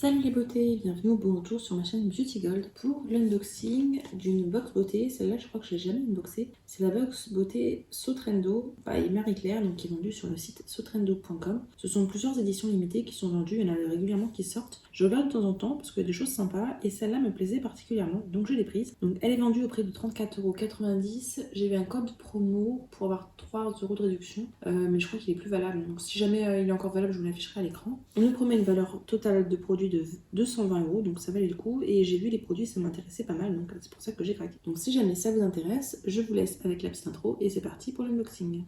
Salut les beautés, bienvenue au bon retour sur ma chaîne Beauty Gold pour l'unboxing d'une box beauté. Celle-là, je crois que je l'ai jamais unboxée. C'est la box beauté Sotrendo by Marie-Claire, donc qui est vendue sur le site sotrendo.com. Ce sont plusieurs éditions limitées qui sont vendues, il y en a régulièrement qui sortent. Je regarde de temps en temps parce qu'il y a des choses sympas et celle-là me plaisait particulièrement, donc je l'ai prise. Donc elle est vendue au prix de 34,90 €. J'ai eu un code promo pour avoir 3 € de réduction, mais je crois qu'il est plus valable. Donc si jamais il est encore valable, je vous l'afficherai à l'écran. On nous promet une valeur totale de produit de 220 €, donc ça valait le coup. Et j'ai vu les produits, ça m'intéressait pas mal, donc c'est pour ça que j'ai craqué. Donc si jamais ça vous intéresse, je vous laisse avec la petite intro et c'est parti pour l'unboxing.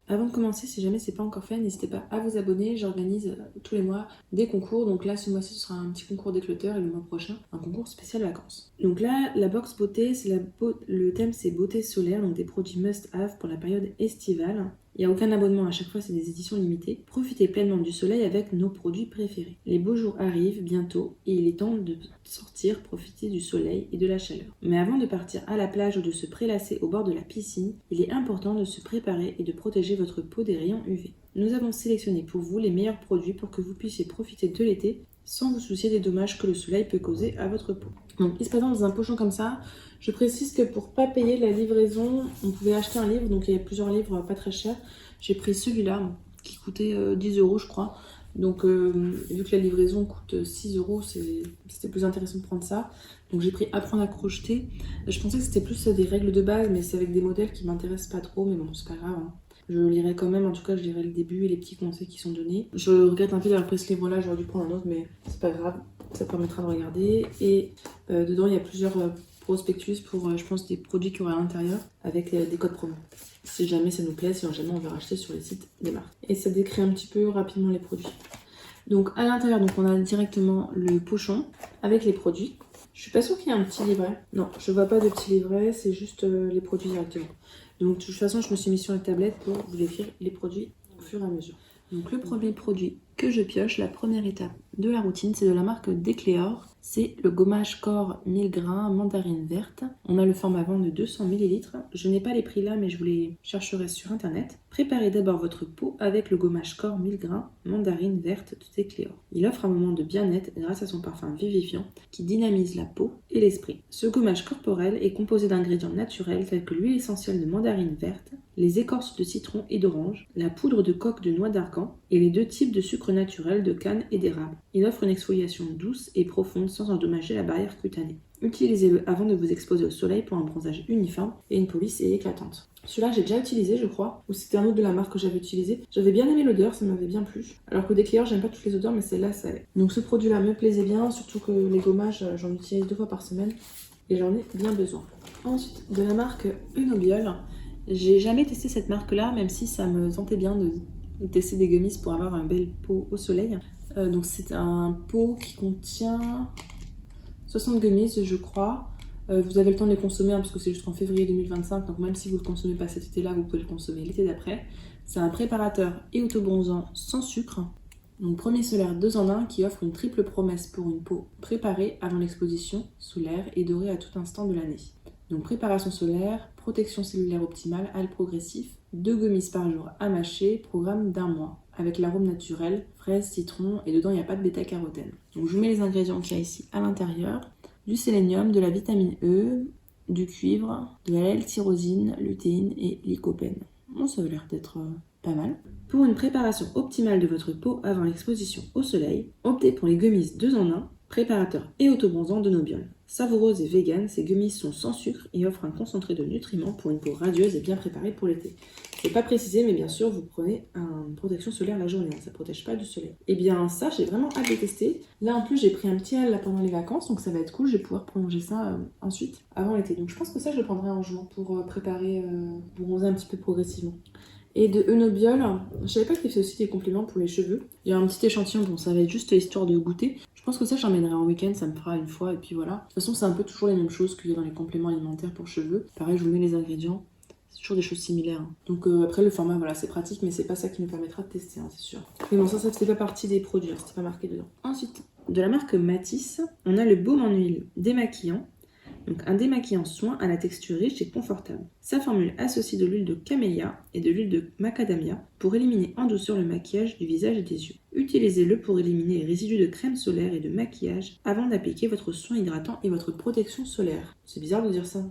Avant de commencer, si jamais c'est pas encore fait, n'hésitez pas à vous abonner. J'organise tous les mois des concours. Donc là, ce mois-ci, ce sera un petit concours d'éclaiteur et le mois prochain, un concours spécial vacances. Donc là, la box beauté, le thème c'est beauté solaire, donc des produits must-have pour la période estivale. Il n'y a aucun abonnement, à chaque fois c'est des éditions limitées. Profitez pleinement du soleil avec nos produits préférés. Les beaux jours arrivent bientôt et il est temps de sortir, profiter du soleil et de la chaleur. Mais avant de partir à la plage ou de se prélasser au bord de la piscine, il est important de se préparer et de protéger votre peau des rayons UV. Nous avons sélectionné pour vous les meilleurs produits pour que vous puissiez profiter de l'été sans vous soucier des dommages que le soleil peut causer à votre peau. Donc il se présente dans un pochon comme ça. Je précise que pour pas payer la livraison, on pouvait acheter un livre, donc il y a plusieurs livres pas très chers. J'ai pris celui-là qui coûtait 10 € je crois. Donc vu que la livraison coûte 6 €, c'était plus intéressant de prendre ça. Donc j'ai pris Apprendre à crocheter. Je pensais que c'était plus des règles de base, mais c'est avec des modèles qui m'intéressent pas trop, mais bon c'est pas grave. Je lirai quand même, en tout cas je lirai le début et les petits conseils qui sont donnés. Je regrette un peu d'avoir pris ce livre-là, j'aurais dû prendre un autre, mais c'est pas grave, ça permettra de regarder. Et dedans il y a plusieurs prospectus pour, je pense, des produits qu'il y aura à l'intérieur avec des codes promo. Si jamais ça nous plaît, si jamais on veut racheter sur les sites des marques. Et ça décrit un petit peu rapidement les produits. Donc à l'intérieur, donc on a directement le pochon avec les produits. Je suis pas sûre qu'il y ait un petit livret. Non, je vois pas de petit livret, c'est juste les produits directement. Donc de toute façon, je me suis mis sur la tablette pour vous décrire les produits au fur et à mesure. Donc le premier produit que je pioche, la première étape de la routine, c'est de la marque Decléor. C'est le gommage corps 1000 g mandarine verte. On a le format vent de 200 ml. Je n'ai pas les prix là, mais je vous les chercherai sur internet. Préparez d'abord votre peau avec le gommage corps 1000 g mandarine verte de Decléor. Il offre un moment de bien-être grâce à son parfum vivifiant qui dynamise la peau et l'esprit. Ce gommage corporel est composé d'ingrédients naturels tels que l'huile essentielle de mandarine verte, les écorces de citron et d'orange, la poudre de coque de noix d'argan et les 2 types de sucre naturel de canne et d'érable. Il offre une exfoliation douce et profonde sans endommager la barrière cutanée. Utilisez-le avant de vous exposer au soleil pour un bronzage uniforme et une peau lisse et éclatante. Celui-là j'ai déjà utilisé je crois, ou c'était un autre de la marque que j'avais utilisé. J'avais bien aimé l'odeur, ça m'avait bien plu. Alors que Decléor j'aime pas toutes les odeurs mais celle-là ça allait. Donc ce produit-là me plaisait bien, surtout que les gommages j'en utilise 2 fois par semaine et j'en ai bien besoin. Ensuite de la marque Unobiol. J'ai jamais testé cette marque-là, même si ça me tentait bien de tester des gummies pour avoir un bel pot au soleil. Donc c'est un pot qui contient 60 gummies je crois. Vous avez le temps de les consommer parce que c'est jusqu'en février 2025, donc même si vous ne le consommez pas cet été-là, vous pouvez le consommer l'été d'après. C'est un préparateur et autobronzant sans sucre. Donc premier solaire 2 en 1 qui offre une triple promesse pour une peau préparée avant l'exposition solaire et dorée à tout instant de l'année. Donc préparation solaire, protection cellulaire optimale, hal progressif, 2 gummies par jour à mâcher, programme d'1 mois, avec l'arôme naturel, fraise, citron, et dedans il n'y a pas de bêta-carotène. Donc je vous mets les ingrédients qu'il y a ici à l'intérieur, du sélénium, de la vitamine E, du cuivre, de la L-tyrosine, lutéine et lycopène. Bon, ça a l'air d'être pas mal. Pour une préparation optimale de votre peau avant l'exposition au soleil, optez pour les gummies 2 en 1, préparateur et autobronzant de Nobiol. Savoureuses et vegan, ces gummies sont sans sucre et offrent un concentré de nutriments pour une peau radieuse et bien préparée pour l'été. C'est pas précisé, mais bien sûr, vous prenez une protection solaire la journée, ça protège pas du soleil. Et bien ça, j'ai vraiment hâte de tester. Là en plus, j'ai pris un petit hal là pendant les vacances, donc ça va être cool, je vais pouvoir prolonger ça ensuite, avant l'été. Donc je pense que ça, je le prendrai en juin pour préparer, bronzer un petit peu progressivement. Et de Enobiol, je savais pas qu'ils faisaient aussi des compléments pour les cheveux. Il y a un petit échantillon, bon ça va être juste histoire de goûter. Je pense que ça j'emmènerai en week-end, ça me fera une fois et puis voilà. De toute façon c'est un peu toujours les mêmes choses qu'il y a dans les compléments alimentaires pour cheveux. Pareil, je vous mets les ingrédients. C'est toujours des choses similaires. Hein. Donc après le format, voilà, c'est pratique, mais c'est pas ça qui nous permettra de tester, hein, c'est sûr. Mais bon, ça faisait pas partie des produits, hein, c'était pas marqué dedans. Ensuite, de la marque Matisse, on a le baume en huile démaquillant. Donc un démaquillant soin à la texture riche et confortable. Sa formule associe de l'huile de camélia et de l'huile de macadamia pour éliminer en douceur le maquillage du visage et des yeux. Utilisez-le pour éliminer les résidus de crème solaire et de maquillage avant d'appliquer votre soin hydratant et votre protection solaire. C'est bizarre de dire ça.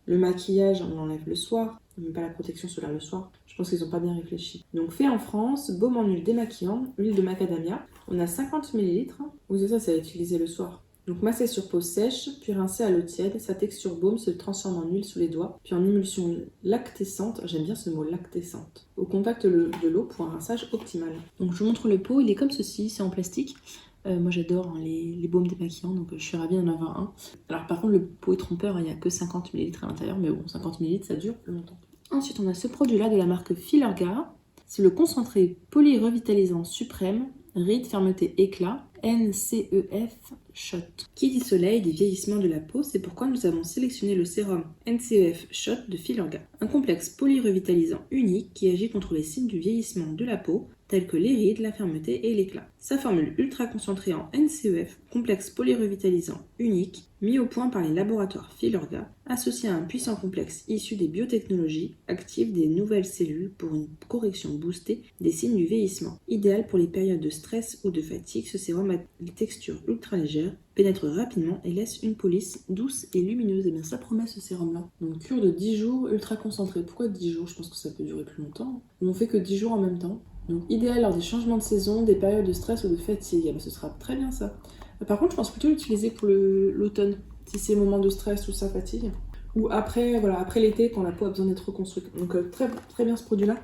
Le maquillage, on l'enlève le soir, même pas la protection solaire le soir. Je pense qu'ils n'ont pas bien réfléchi. Donc fait en France, baume en huile démaquillant, huile de macadamia. On a 50 ml. Oui, c'est à utiliser le soir. Donc masser sur peau sèche, puis rincer à l'eau tiède. Sa texture baume se transforme en huile sous les doigts, puis en émulsion lactescente, j'aime bien ce mot lactescente, au contact de l'eau pour un rinçage optimal. Donc je vous montre le pot, il est comme ceci, c'est en plastique. Moi j'adore hein, les baumes démaquillants, donc je suis ravie d'en avoir un. Alors par contre le pot est trompeur, il n'y a que 50 ml à l'intérieur, mais bon 50 ml ça dure longtemps. Ensuite on a ce produit là de la marque Filorga, c'est le concentré polyrevitalisant suprême, ride, fermeté, éclat, NCEF Shot. Qui dit soleil dit vieillissement de la peau, c'est pourquoi nous avons sélectionné le sérum NCEF Shot de Filorga. Un complexe polyrevitalisant unique qui agit contre les signes du vieillissement de la peau, tels que les rides, la fermeté et l'éclat. Sa formule ultra concentrée en NCEF, complexe polyrevitalisant unique, mis au point par les laboratoires Filorga, associé à un puissant complexe issu des biotechnologies, active des nouvelles cellules pour une correction boostée des signes du vieillissement. Idéal pour les périodes de stress ou de fatigue, ce sérum a une texture ultra légère, pénètre rapidement et laisse une peau lisse, douce et lumineuse. Et bien ça promet ce sérum là. Donc cure de 10 jours, ultra concentré. Pourquoi 10 jours? Je pense que ça peut durer plus longtemps. On fait que 10 jours en même temps. Donc idéal lors des changements de saison, des périodes de stress ou de fatigue. Ce sera très bien ça. Par contre je pense plutôt l'utiliser pour l'automne, si c'est moment de stress ou ça fatigue. Ou après, voilà, après l'été quand la peau a besoin d'être reconstruite. Donc très, très bien ce produit là.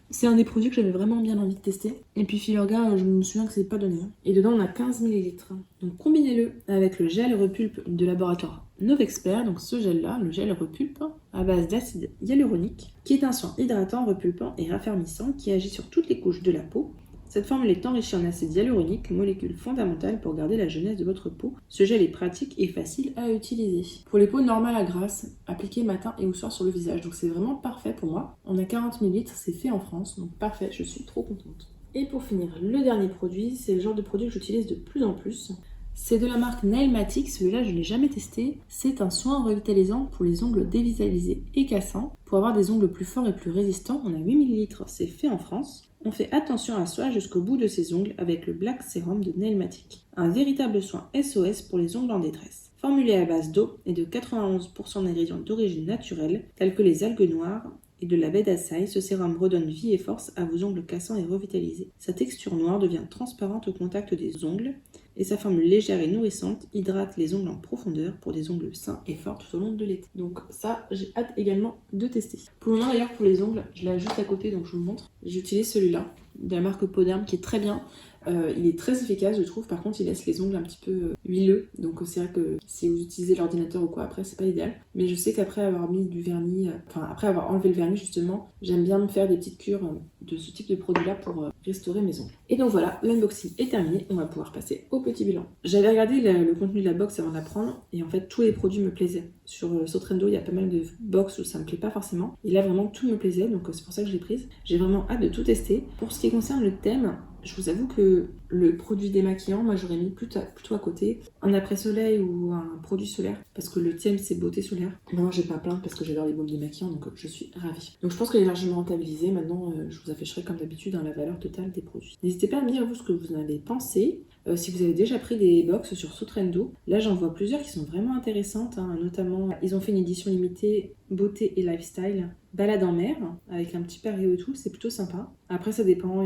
C'est un des produits que j'avais vraiment bien envie de tester. Et puis Filorga, je me souviens que c'est pas donné. Et dedans, on a 15 ml. Donc combinez-le avec le gel repulpe de laboratoire Novexpert. Donc ce gel-là, le gel repulpe à base d'acide hyaluronique, qui est un soin hydratant, repulpant et raffermissant qui agit sur toutes les couches de la peau. Cette formule est enrichie en acide hyaluronique, molécule fondamentale pour garder la jeunesse de votre peau. Ce gel est pratique et facile à utiliser. Pour les peaux normales à grasse, appliquez matin et au soir sur le visage. Donc c'est vraiment parfait pour moi. On a 40 ml, c'est fait en France, donc parfait, je suis trop contente. Et pour finir, le dernier produit, c'est le genre de produit que j'utilise de plus en plus. C'est de la marque Nailmatic, celui-là je ne l'ai jamais testé. C'est un soin revitalisant pour les ongles dévitalisés et cassants. Pour avoir des ongles plus forts et plus résistants, on a 8 ml, c'est fait en France. On fait attention à soi jusqu'au bout de ses ongles avec le Black Serum de Nailmatic. Un véritable soin SOS pour les ongles en détresse. Formulé à base d'eau et de 91% d'ingrédients d'origine naturelle, tels que les algues noires et de la baie d'Açaï, ce sérum redonne vie et force à vos ongles cassants et revitalisés. Sa texture noire devient transparente au contact des ongles et sa formule légère et nourrissante hydrate les ongles en profondeur pour des ongles sains et forts tout au long de l'été. Donc ça, j'ai hâte également de tester. Pour le moment d'ailleurs, pour les ongles, je l'ai juste à côté donc je vous le montre. J'utilise celui-là de la marque Poderm qui est très bien. Il est très efficace je trouve, par contre il laisse les ongles un petit peu huileux, donc c'est vrai que si vous utilisez l'ordinateur ou quoi après c'est pas idéal, mais je sais qu'après avoir mis du vernis, après avoir enlevé le vernis justement, j'aime bien me faire des petites cures de ce type de produit là pour restaurer mes ongles. Et donc voilà, l'unboxing est terminé, on va pouvoir passer au petit bilan. J'avais regardé le contenu de la box avant de la prendre et en fait tous les produits me plaisaient. Sur Sotrendo il y a pas mal de box où ça me plaît pas forcément, et là vraiment tout me plaisait, donc c'est pour ça que je l'ai prise. J'ai vraiment hâte de tout tester. Pour ce qui concerne le thème, je vous avoue que le produit démaquillant, moi j'aurais mis plutôt à côté un après-soleil ou un produit solaire, parce que le thème c'est beauté solaire. Maintenant j'ai pas à plaindre parce que j'adore les baumes démaquillants, donc je suis ravie. Donc je pense qu'elle est largement rentabilisée. Maintenant je vous afficherai comme d'habitude la valeur totale des produits. N'hésitez pas à me dire vous ce que vous en avez pensé. Si vous avez déjà pris des box sur Sotrendo, là j'en vois plusieurs qui sont vraiment intéressantes, notamment ils ont fait une édition limitée beauté et lifestyle, balade en mer, avec un petit pario et tout, c'est plutôt sympa. Après ça dépend,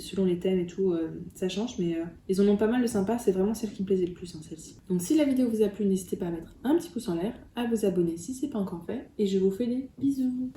selon les thèmes et tout, ça change, mais ils en ont pas mal de sympas, c'est vraiment celle qui me plaisait le plus, celle-ci. Donc si la vidéo vous a plu, n'hésitez pas à mettre un petit pouce en l'air, à vous abonner si c'est pas encore fait, et je vous fais des bisous.